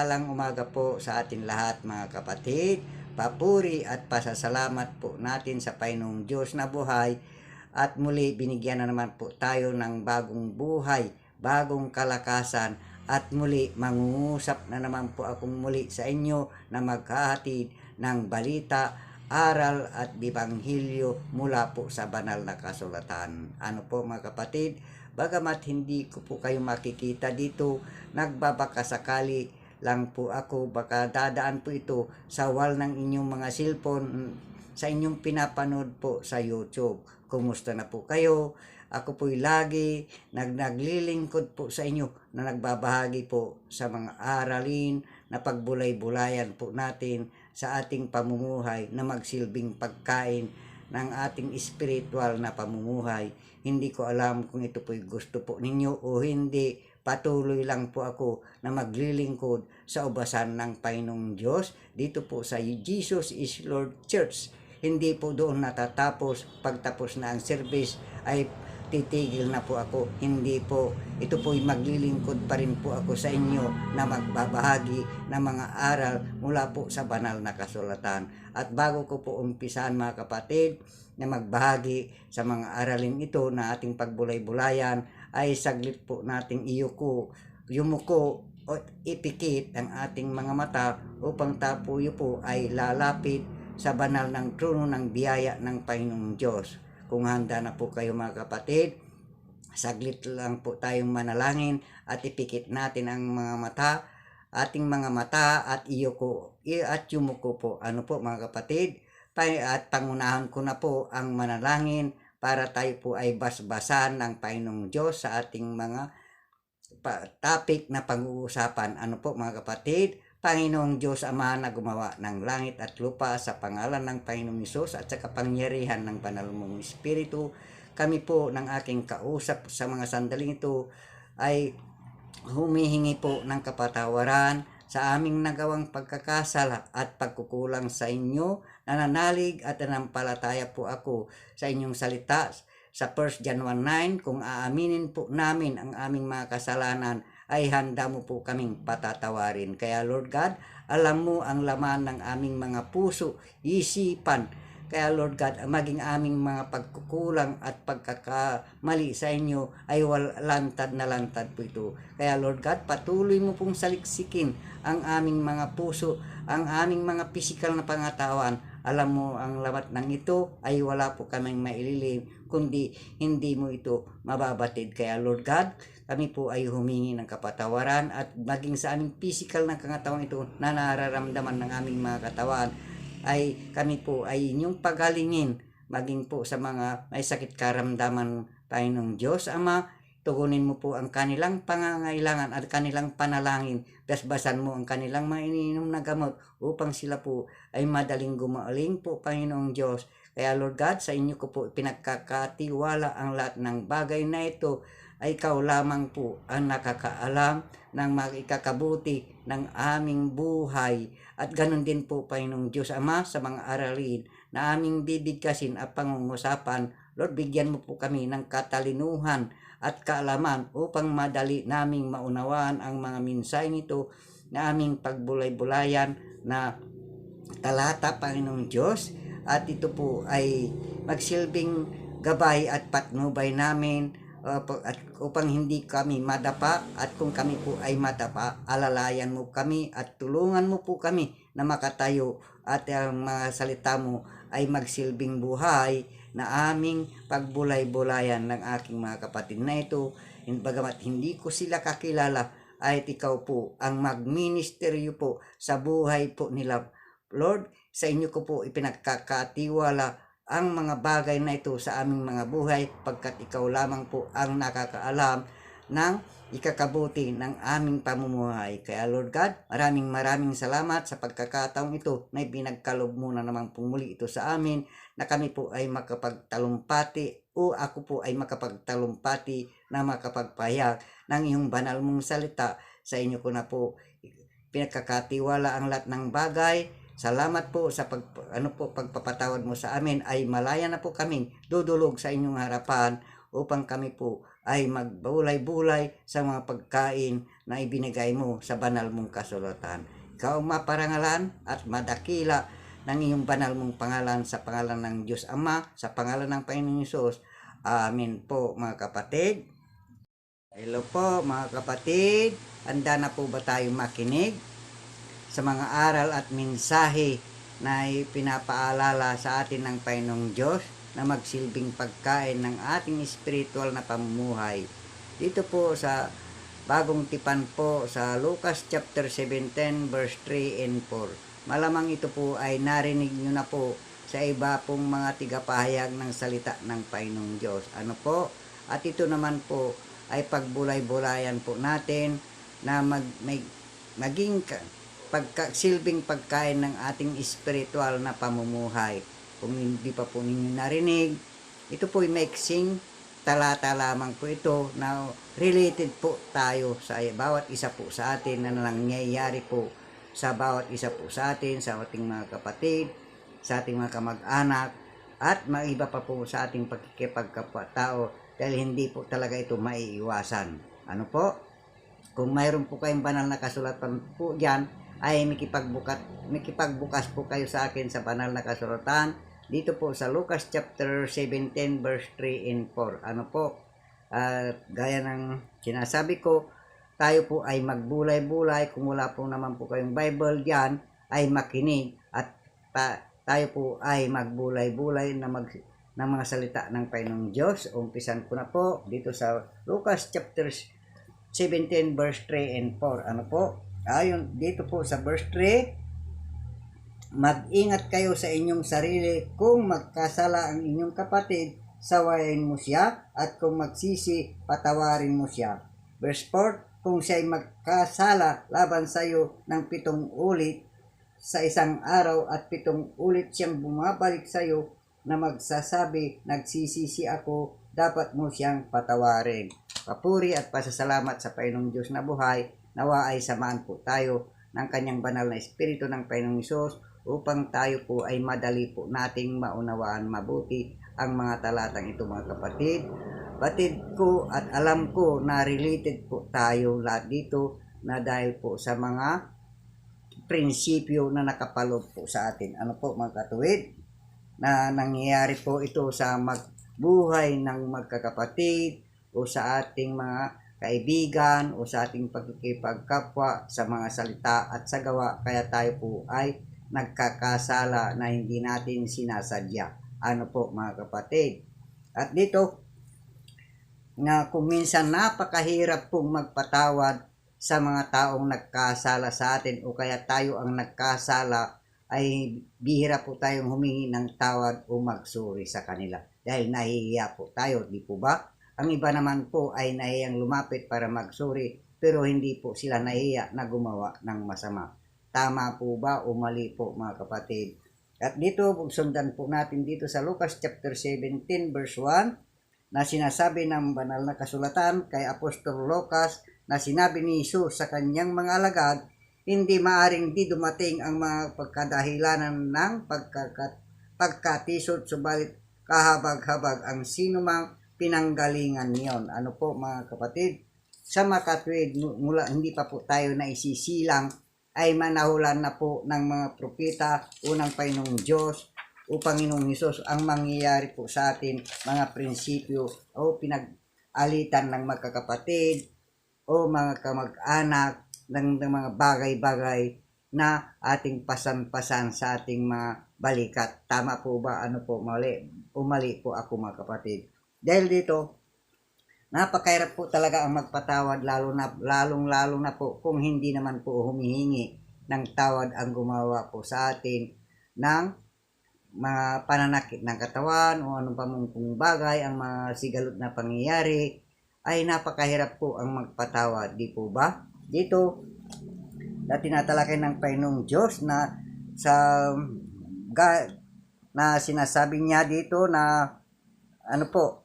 mapagpalang umaga po sa atin lahat mga kapatid. Papuri at pasasalamat po natin sa Panginoong Diyos na buhay at muli binigyan na naman po tayo ng bagong buhay, bagong kalakasan at muli mangungusap na naman po akong muli sa inyo na maghahatid ng balita, aral at bibanghilyo mula po sa banal na kasulatan. Ano po mga kapatid? Bagamat hindi ko po kayo makikita dito, nagbabaka sakali lang po ako, baka dadaan po ito sa wall ng inyong mga cellphone, sa inyong pinapanood po sa YouTube. Kumusta na po kayo? Ako po'y lagi naglilingkod po sa inyo na nagbabahagi po sa mga aralin na pagbulay-bulayan po natin sa ating pamumuhay na magsilbing pagkain ng ating spiritual na pamumuhay. Hindi ko alam kung ito po'y gusto po ninyo o hindi. Patuloy lang po ako na maglilingkod sa ubasan ng Panginoong Diyos dito po sa Jesus is Lord Church. Hindi po doon natatapos. Pagtapos na ang service ay titigil na po ako. Hindi po. Ito po'y maglilingkod pa rin po ako sa inyo na magbabahagi ng mga aral mula po sa banal na kasulatan. At bago ko po umpisahan mga kapatid na magbahagi sa mga aralin ito na ating pagbulay-bulayan, ay saglit po nating yumuko o ipikit ang ating mga mata upang tapuyo po ay lalapit sa banal ng trono ng biyaya ng Panginoong Diyos. Kung handa na po kayo mga kapatid, saglit lang po tayong manalangin at ipikit natin ang ating mga mata at yumuko po. Ano po mga kapatid? At pangunahan ko na po ang manalangin para tayo po ay basbasan ng Panginoong Diyos sa ating mga topic na pag-uusapan. Ano po mga kapatid? Panginoong Diyos Ama na gumawa ng langit at lupa, sa pangalan ng Panginoong Hesus at sa kapangyarihan ng banal mong Espiritu, kami po ng aking kausap sa mga sandaling ito ay humihingi po ng kapatawaran sa aming nagawang pagkakasala at pagkukulang sa inyo. Nananalig at nanampalataya po ako sa inyong salita sa 1 John 1:9, kung aaminin po namin ang aming mga kasalanan ay handa mo po kaming patatawarin. Kaya Lord God, alam mo ang laman ng aming mga puso, isipan. Kaya Lord God, maging aming mga pagkukulang at pagkakamali sa inyo ay lantad na lantad po ito. Kaya Lord God, patuloy mo pong saliksikin ang aming mga puso, ang aming mga pisikal na pangatawan. Alam mo ang lamat ng ito ay wala po kaming maililim, kundi hindi mo ito mababatid. Kaya Lord God, kami po ay humingi ng kapatawaran at maging sa aming pisikal na kangatawan ito na nararamdaman ng aming mga katawan, ay kami po ay inyong pagalingin, maging po sa mga may sakit karamdaman. Panginoong Diyos Ama, tugunin mo po ang kanilang pangangailangan at kanilang panalangin. Basbasan mo ang kanilang mga iniinom na gamot upang sila po ay madaling gumaling po, Panginoong Diyos. Kaya Lord God, sa inyo ko po pinagkakatiwala ang lahat ng bagay na ito. Ay ikaw lamang po ang nakakaalam ng makikakabuti ng aming buhay. At ganun din po, Panginoong Diyos Ama, sa mga aralin na aming bibigkasin at pangungusapan, Lord, bigyan mo po kami ng katalinuhan at kaalaman upang madali naming maunawaan ang mga mensahe nito na aming pagbulay-bulayan na talata, Panginoong Diyos. At ito po ay magsilbing gabay at patnubay namin at upang hindi kami madapa, at kung kami po ay madapa, alalayan mo kami at tulungan mo po kami na makatayo at ang mga salita mo ay magsilbing buhay na aming pagbulay-bulayan ng aking mga kapatid na ito. Bagamat hindi ko sila kakilala, ay ikaw po ang magministeryo po sa buhay po nila. Lord, sa inyo ko po ipinagkakatiwala ang mga bagay na ito sa aming mga buhay, pagkat ikaw lamang po ang nakakaalam ng ikakabuti ng aming pamumuhay. Kaya Lord God, maraming salamat sa pagkakataong ito na ibinagkalob mo na naman pumuli ito sa amin, na kami po ay makapagtalumpati o ako po ay makapagtalumpati na makapagpahayag ng iyong banal mong salita. Sa inyo ko na po pinagkakatiwala ang lahat ng bagay. Salamat po sa pagpapatawad mo sa amin, ay malaya na po kaming dudulog sa inyong harapan upang kami po ay magbulay-bulay sa mga pagkain na ibinigay mo sa banal mong kasulatan. Ikaw ang maparangalan at madakila ng iyong banal mong pangalan sa pangalan ng Diyos Ama, sa pangalan ng Panginoong Hesus. Amen po mga kapatid. Hello po mga kapatid. Handa na po ba tayong makinig sa mga aral at mensahe na pinapaalala sa atin ng Panginoong Diyos na magsilbing pagkain ng ating spiritual na pamumuhay? Dito po sa bagong tipan po sa Lucas chapter 17 verse 3 and 4. Malamang ito po ay narinig nyo na po sa iba pong mga tigapahayag ng salita ng Panginoong Diyos. Ano po? At ito naman po ay pagbulay-bulayan po natin na maging silbing pagkain ng ating spiritual na pamumuhay. Kung hindi pa po ninyo narinig, ito po ay maiksing talata lamang po ito na related po tayo sa bawat isa po sa atin na nangyayari po sa bawat isa po sa atin, sa ating mga kapatid, sa ating mga kamag-anak, at mga iba pa po sa ating pagkikipagkapwa-tao dahil hindi po talaga ito maiiwasan. Ano po? Kung mayroon po kayong banal na kasulatan po dyan, ay mikipagbukas po kayo sa akin sa banal na kasulatan dito po sa Lucas chapter 17 verse 3 and 4. Ano po? Gaya ng sinasabi ko, tayo po ay magbulay-bulay. Kung wala po naman po kayong Bible diyan, ay makinig at tayo po ay magbulay-bulay ng mga salita ng Panginoong Diyos. Umpisan ko na po dito sa Lucas chapter 17 verse 3 and 4. Ano po? Ayon dito po sa verse 3, mag-ingat kayo sa inyong sarili kung magkasala ang inyong kapatid, sawayin mo siya, at kung magsisi, patawarin mo siya. Verse 4, kung siya'y magkasala laban sa iyo ng 7 ulit sa isang araw at 7 ulit siyang bumabalik sa iyo na magsasabi, nagsisisi ako, dapat mo siyang patawarin. Papuri at pasasalamat sa Panginoong Diyos na buhay, nawa ay samahan po tayo ng kanyang banal na Espiritu ng Panginoong Hesus upang tayo po ay madali po nating maunawaan mabuti ang mga talatang ito mga kapatid. Batid ko at alam ko na related po tayo lahat dito na dahil po sa mga prinsipyo na nakapaloob po sa atin. Ano po mga katuwid? Na nangyayari po ito sa buhay ng magkakapatid o sa ating mga kaibigan o sa ating pagkikipagkapwa sa mga salita at sa gawa, kaya tayo po ay nagkakasala na hindi natin sinasadya. Ano po mga kapatid? At dito na kung minsan napakahirap pong magpatawad sa mga taong nagkasala sa atin o kaya tayo ang nagkasala, ay bihira po tayong humingi ng tawad o magsuri sa kanila dahil nahihiya po tayo, di po ba? Ang iba naman po ay nahihiyang lumapit para magsuri pero hindi po sila nahihiya na gumawa ng masama. Tama po ba o mali po mga kapatid? At dito, sundan po natin dito sa Lucas chapter 17 verse 1 na sinasabi ng banal na kasulatan kay Apostol Lucas na sinabi ni Jesus sa kanyang mga alagad, hindi maaring di dumating ang mga pagkadahilanan ng pagkatisod, subalit kahabag-habag ang sinumang pinanggalingan niyon. Ano po mga kapatid? Sa makatwid, mula hindi pa po tayo naisisilang, ay manahulan na po ng mga propeta o ng Panginoong Diyos o Panginoong Hesus ang mangyayari po sa atin, mga prinsipyo o pinag-alitan ng magkakapatid o mga kamag-anak ng mga bagay-bagay na ating pasan-pasan sa ating mga balikat. Tama po ba? Ano po? Mali? Mali po ako mga kapatid. Dahil dito, napakahirap po talaga ang magpatawad, lalong-lalo na po kung hindi naman po humihingi ng tawad ang gumawa po sa atin ng mga pananakit ng katawan o anong pamungkung bagay, ang mga sigalot na pangyayari, ay napakahirap po ang magpatawad, di po ba? Dito, na tinatalakay ng Panginoong Diyos na sinasabi niya dito na ano po,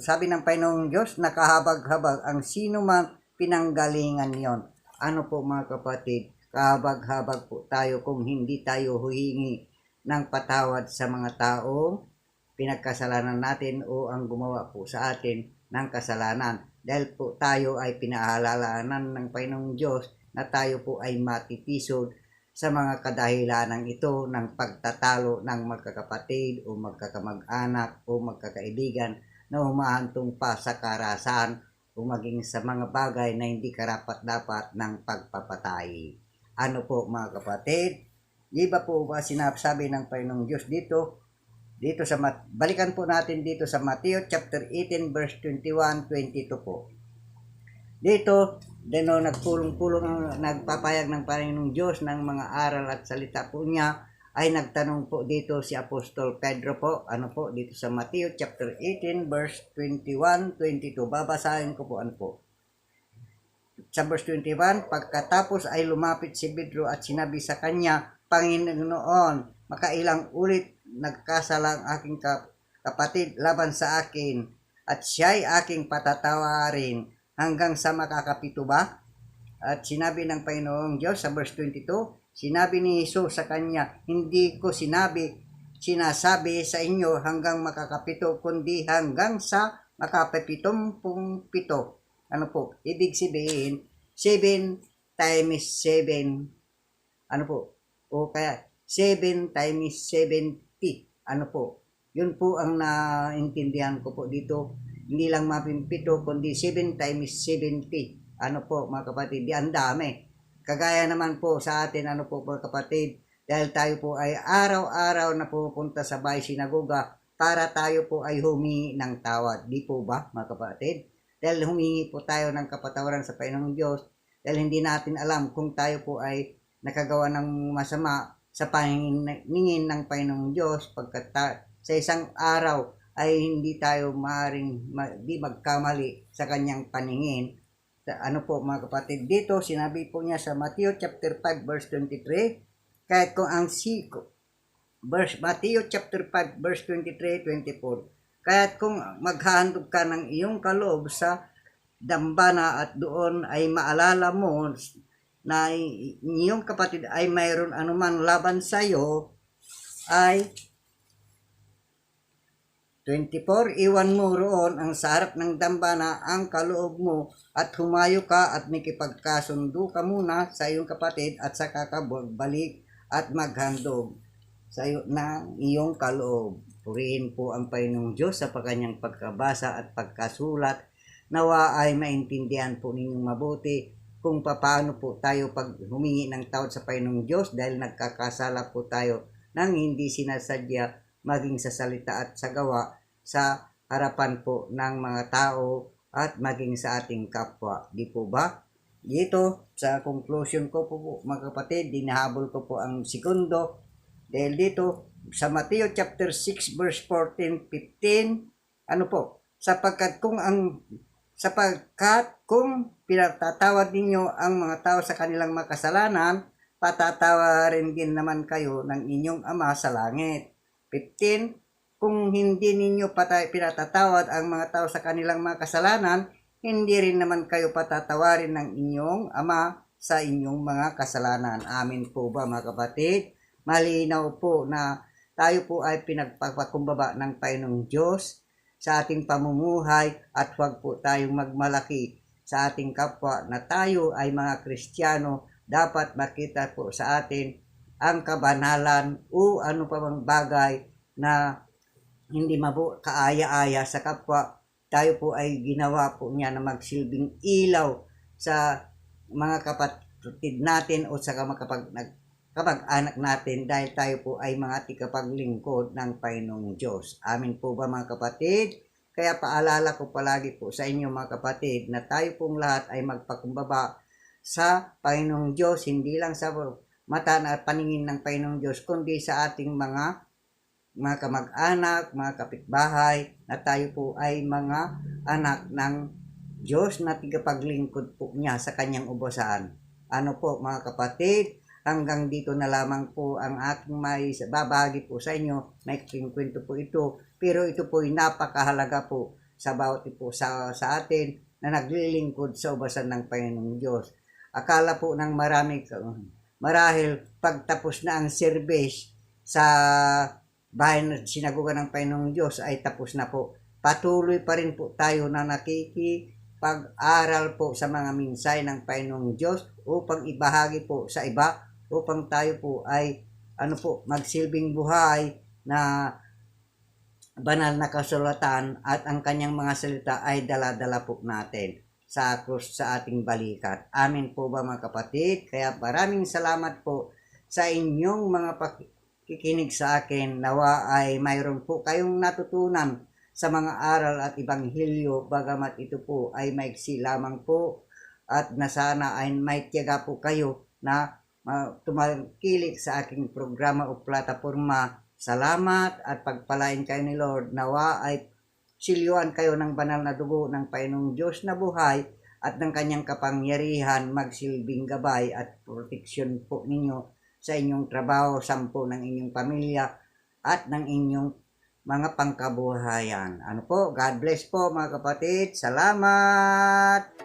sabi ng Panginoong Diyos, nakahabag-habag ang sino man pinanggalingan niyon. Ano po mga kapatid, kahabag-habag po tayo kung hindi tayo huhingi ng patawad sa mga taong pinagkasalanan natin o ang gumawa po sa atin ng kasalanan. Dahil po tayo ay pinaalalanan ng Panginoong Diyos na tayo po ay matitisod sa mga kadahilanan ito ng pagtatalo ng magkakapatid o magkakamag-anak o magkakaibigan na humahantong pa sa karahasan o maging sa mga bagay na hindi karapat-dapat ng pagpapatay. Ano po mga kapatid? Iba po ba sinasabi ng Panginoong Diyos dito sa balikan po natin dito sa Matthew chapter 18 verse 21-22 po. Dito, nagpulong-pulong nagpapayag ng Panginoong Diyos ng mga aral at salita po niya, ay nagtanong po dito si Apostol Pedro po, ano po, dito sa Matthew chapter 18 verse 21-22. Babasahin ko po ano po. Sa verse 21, pagkatapos ay lumapit si Pedro at sinabi sa kanya, Panginoon, makailang ulit nagkasala ang aking kapatid laban sa akin at siya'y aking patatawarin hanggang sa makakapito ba? At sinabi ng Panginoong Diyos sa verse 22, sinabi ni Jesus sa kanya, hindi ko sinasabi sa inyo hanggang makakapito, kundi hanggang sa makapitumpung pito. Ano po? Ibig sabihin, 7 times 7, ano po? O kaya 7 times 70. Ano po? Yun po ang naintindihan ko po dito. Hindi lang mapimpito, kundi 7 times 70. Ano po mga kapatid? Di ang dami. Kagaya naman po sa atin, ano po mga kapatid, dahil tayo po ay araw-araw na pupunta sa bahay sinagoga para tayo po ay humingi ng tawad. Di po ba mga kapatid? Dahil humingi po tayo ng kapatawaran sa Panginoong Diyos dahil hindi natin alam kung tayo po ay nakagawa ng masama sa paningin ng Panginoong Diyos pagkat sa isang araw ay hindi tayo maaaring di magkamali sa kanyang paningin. Ano po mga kapatid, dito sinabi po niya sa Matthew chapter 5 verse 23, kahit kung ang Matthew chapter 5 verse 23-24, kahit kung maghahandog ka ng iyong kaloob sa dambana at doon ay maalala mo na iyong kapatid ay mayroon anuman laban sa iyo, ay 24, iwan mo roon ang sa harap ng dambana ang kaloob mo at humayo ka at nakipagkasundo ka muna sa iyong kapatid at saka ka balik at maghandog sa iyo ng iyong kaloob. Purihin po ang Panginoong Diyos sa kanyang pagkabasa at pagkasulat. Nawa ay maintindihan po ninyong mabuti kung paano po tayo pag humingi ng tawad sa Panginoong Diyos dahil nagkakasala po tayo nang hindi sinasadya maging sa salita at sa gawa sa harapan po ng mga tao at maging sa ating kapwa. Di po ba? Dito sa conclusion ko po mga kapatid, dinahabol ko po ang segundo dahil dito sa Matthew chapter 6 verse 14-15, ano po? Sapagkat kung pinatatawad ninyo ang mga tao sa kanilang makasalanan, patatawarin din naman kayo ng inyong Ama sa langit. 15, kung hindi ninyo pinatatawad ang mga tao sa kanilang mga kasalanan, hindi rin naman kayo patatawarin ng inyong Ama sa inyong mga kasalanan. Amin po ba mga kapatid? Malinaw po na tayo po ay pinagpapakumbaba ng Panginoong Diyos sa ating pamumuhay at huwag po tayong magmalaki sa ating kapwa na tayo ay mga Kristiyano. Dapat makita po sa atin ang kabanalan o ano pa bang bagay na hindi kaaya-aya sa kapwa. Tayo po ay ginawa po niya na magsilbing ilaw sa mga kapatid natin o sa kamag-anak natin dahil tayo po ay mga tikapaglingkod ng Panginoong Diyos. Amin po ba mga kapatid? Kaya paalala ko palagi po sa inyo mga kapatid na tayo pong lahat ay magpakumbaba sa Panginoong Diyos, hindi lang sa mata at paningin ng Panginoong Diyos, kundi sa ating mga kamag-anak, mga kapitbahay, na tayo po ay mga anak ng Diyos na tigapaglingkod po niya sa kanyang ubusan. Ano po mga kapatid, hanggang dito na lamang po ang aking may babagi po sa inyo. May kwento po ito, pero ito po ay napakahalaga po sa bawat po sa atin na naglilingkod sa ubasan ng Panginoong Diyos. Akala po ng marahil pagtapos na ang service sa bahay na sinagugan ng Panginoong Diyos ay tapos na po. Patuloy pa rin po tayo na nakikipag-aral po sa mga minsay ng Panginoong Diyos upang ibahagi po sa iba, upang tayo po ay magsilbing buhay na banal na kasulatan at ang kanyang mga salita ay dala-dala po natin sa krus sa ating balikat. Amin po ba mga kapatid? Kaya maraming salamat po sa inyong mga pakikinig sa akin. Nawa ay mayroon po kayong natutunan sa mga aral at ibanghilyo, bagamat ito po ay maiksi lamang po, at na sana ay may tiyaga po kayo na tumangkilik sa aking programa o plataforma. Salamat at pagpalain kayo ni Lord. Nawa ay silyuan kayo ng banal na dugo ng Panginoong Diyos na buhay at ng kanyang kapangyarihan magsilbing gabay at proteksyon po ninyo sa inyong trabaho, sampo ng inyong pamilya at ng inyong mga pangkabuhayan. God bless po mga kapatid. Salamat!